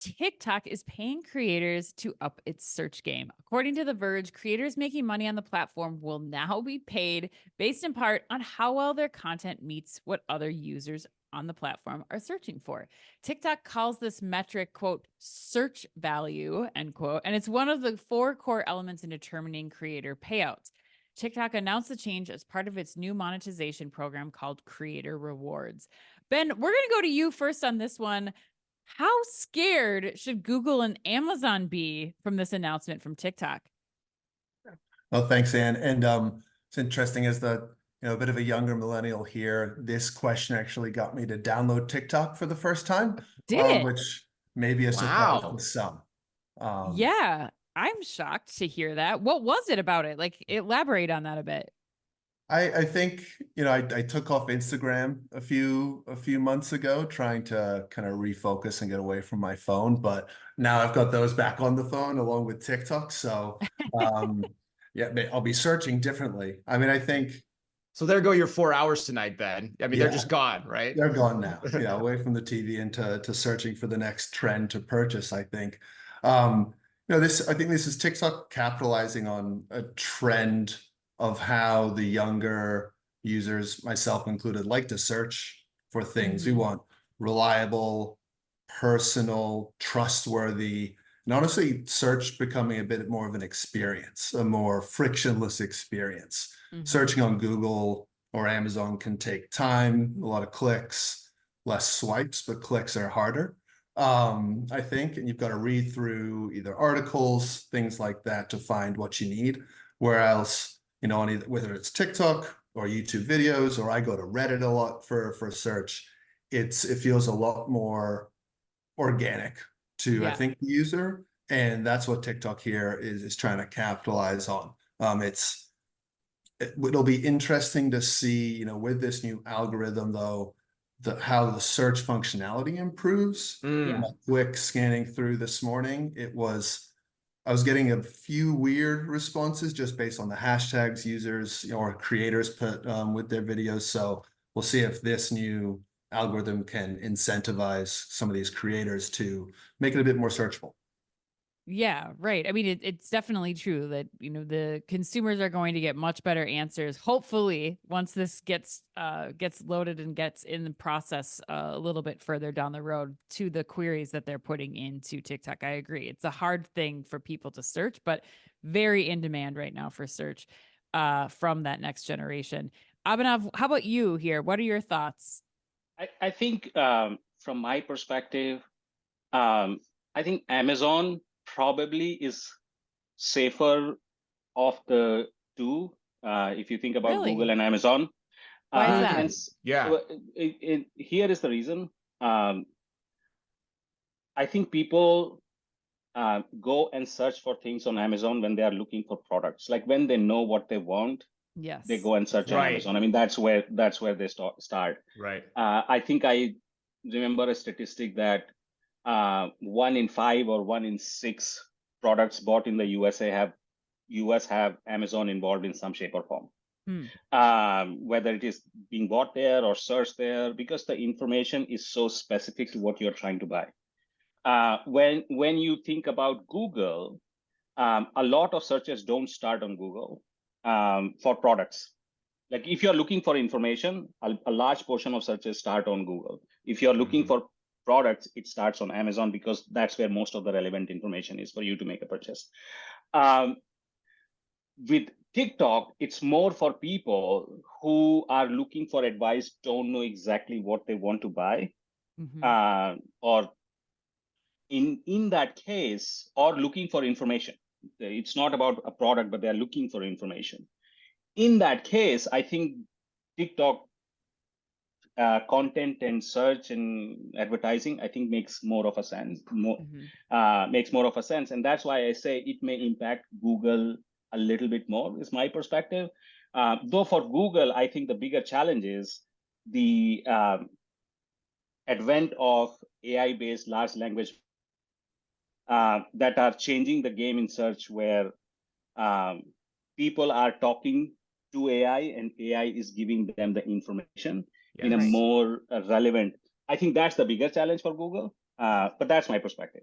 TikTok is paying creators to up its search game. According to The Verge, creators making money on the platform will now be paid based in part on how well their content meets what other users on the platform are searching for. TikTok calls this metric, quote, search value, end quote, and it's one of the four core elements in determining creator payouts. TikTok announced the change as part of its new monetization program called Creator Rewards. Ben, we're going to go to you first on this one. How scared should Google and Amazon be from this announcement from TikTok? Well, thanks, Ann. And it's interesting as a bit of a younger millennial here. This question actually got me to download TikTok for the first time, Did it? which may be a surprise to some. Yeah, I'm shocked to hear that. What was it about it? Like, elaborate on that a bit. I think, I took off Instagram a few months ago, trying to kind of refocus and get away from my phone. But now I've got those back on the phone along with TikTok. So yeah, I'll be searching differently. I mean, I think So there go your 4 hours tonight, Ben. I mean, they're yeah, just gone, right? they're gone now. Away from the TV into searching for the next trend to purchase, I think. I think this is TikTok capitalizing on a trend of how the younger users, myself included, like to search for things. We want reliable, personal, trustworthy, and honestly, search becoming a bit more of an experience, a more frictionless experience. Searching on Google or Amazon can take time, a lot of clicks, less swipes, but clicks are harder. I think, and you've got to read through either articles, things like that to find what you need. Whereas, whether it's TikTok or YouTube videos, or I go to Reddit a lot for search, it feels a lot more organic to, I think, the user. And that's what TikTok here is trying to capitalize on. It'll be interesting to see, with this new algorithm, though, how the search functionality improves. Yeah. Quick scanning through this morning, I was getting a few weird responses just based on the hashtags users or creators put with their videos. So we'll see if this new algorithm can incentivize some of these creators to make it a bit more searchable. Yeah, right. I mean, it's definitely true that, the consumers are going to get much better answers, hopefully, once this gets loaded and gets in the process a little bit further down the road to the queries that they're putting into TikTok. I agree. It's a hard thing for people to search, but very in demand right now for search from that next generation. Abhinav, how about you here? What are your thoughts? I think from my perspective, I think Amazon probably is safer of the two. If you think about Really? Google and Amazon. Why is that? And Yeah. here is the reason. I think people go and search for things on Amazon when they are looking for products. Like when they know what they want, Yes. they go and search on Right. Amazon. I mean, that's where they start. Right. I think I remember a statistic that 1 in 5 or 1 in 6 products bought in the US have Amazon involved in some shape or form. Whether it is being bought there or searched there, because the information is so specific to what you're trying to buy. When you think about Google, a lot of searches don't start on Google for products. Like if you're looking for information, a large portion of searches start on Google. If you're looking for products, it starts on Amazon because that's where most of the relevant information is for you to make a purchase. With TikTok, it's more for people who are looking for advice, don't know exactly what they want to buy, or in that case, or looking for information. It's not about a product, but they're looking for information. In that case, I think TikTok content and search and advertising, I think makes more of a sense. Makes more of a sense, and that's why I say it may impact Google a little bit more. Is my perspective. Though for Google, I think the bigger challenge is the advent of AI-based large language that are changing the game in search, where people are talking to AI and AI is giving them the information in a more relevant. I think that's the bigger challenge for Google. But that's my perspective.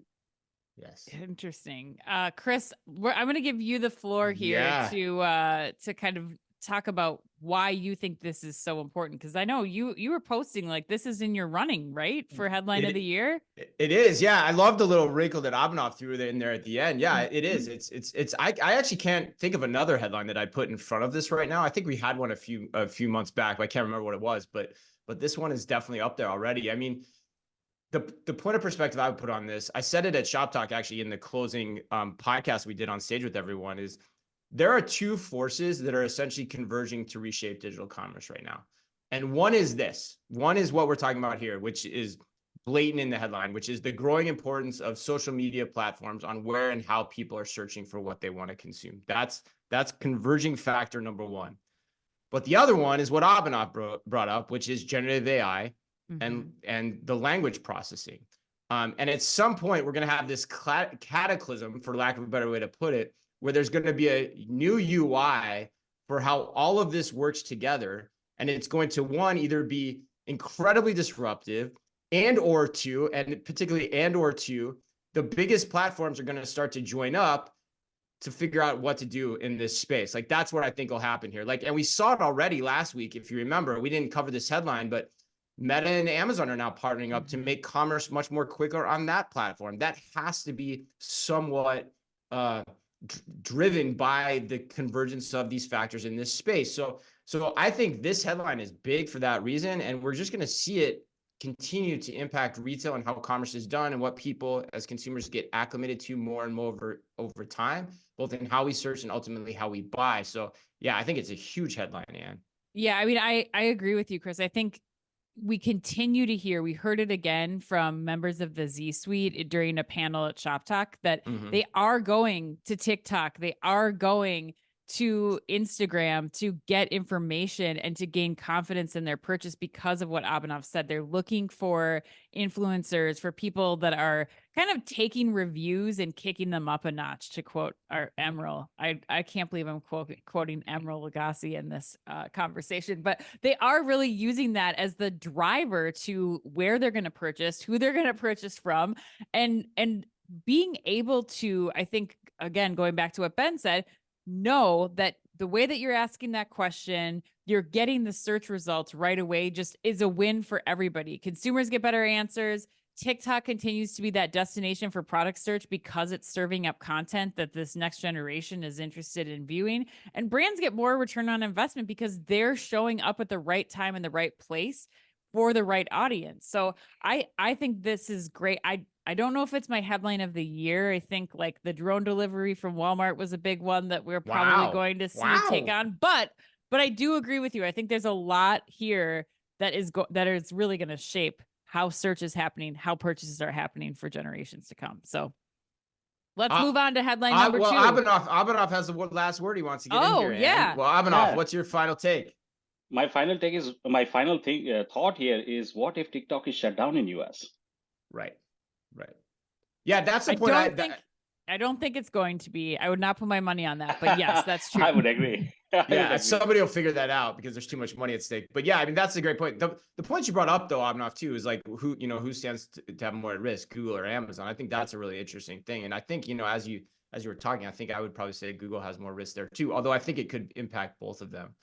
Yes. Interesting. Chris, I'm going to give you the floor here Yeah. to kind of talk about why you think this is so important. Because I know you were posting like this is in your running, right? For headline of the year. It is. Yeah. I love the little wrinkle that Abhinav threw in there at the end. Yeah, it is. I actually can't think of another headline that I put in front of this right now. I think we had one a few months back, but I can't remember what it was, but this one is definitely up there already. I mean, the point of perspective I would put on this, I said it at Shop Talk actually in the closing podcast we did on stage with everyone, is there are two forces that are essentially converging to reshape digital commerce right now. And one is this. One is what we're talking about here, which is blatant in the headline, which is the growing importance of social media platforms on where and how people are searching for what they want to consume. That's converging factor number one. But the other one is what Abhinav brought up, which is generative AI and the language processing. And at some point, we're going to have this cataclysm, for lack of a better way to put it, where there's going to be a new UI for how all of this works together. And it's going to, one, either be incredibly disruptive or two, the biggest platforms are going to start to join up to figure out what to do in this space. Like, that's what I think will happen here. Like, and we saw it already last week. If you remember, we didn't cover this headline, but Meta and Amazon are now partnering up to make commerce much more quicker on that platform. That has to be somewhat driven by the convergence of these factors in this space. So I think this headline is big for that reason, and we're just going to see it continue to impact retail and how commerce is done and what people as consumers get acclimated to more and more over time, both in how we search and ultimately how we buy. So yeah, I think it's a huge headline, Ann. Yeah, I mean, I agree with you, Chris. I think we continue to hear, we heard it again from members of the Z Suite during a panel at Shop Talk, that they are going to TikTok, they are going to Instagram to get information and to gain confidence in their purchase because of what Abhinav said. They're looking for influencers, for people that are kind of taking reviews and kicking them up a notch, to quote our Emerald. I can't believe I'm quoting Emerald Lagasse in this conversation, but they are really using that as the driver to where they're going to purchase, who they're going to purchase from, and being able to, I think, again, going back to what Ben said, know that the way that you're asking that question, you're getting the search results right away, just is a win for everybody. Consumers get better answers. TikTok continues to be that destination for product search because it's serving up content that this next generation is interested in viewing. And brands get more return on investment because they're showing up at the right time in the right place for the right audience. So I think this is great. I don't know if it's my headline of the year. I think like the drone delivery from Walmart was a big one that we're probably going to see take on. But I do agree with you. I think there's a lot here that is really going to shape how search is happening, how purchases are happening for generations to come. So let's move on to headline number 2. Abhinav has the last word he wants to get in here. Yeah. Well, Abhinav, what's your final take? My final thought here is, what if TikTok is shut down in US? Right. Yeah, that's the point. I don't think it's going to be. I would not put my money on that, but yes, that's true. I would agree. Somebody will figure that out because there's too much money at stake. But yeah, I mean, that's a great point. The point you brought up though, Abhinav, too, is like who stands to have more at risk, Google or Amazon? I think that's a really interesting thing. And I think, as you were talking, I think I would probably say Google has more risk there too, although I think it could impact both of them.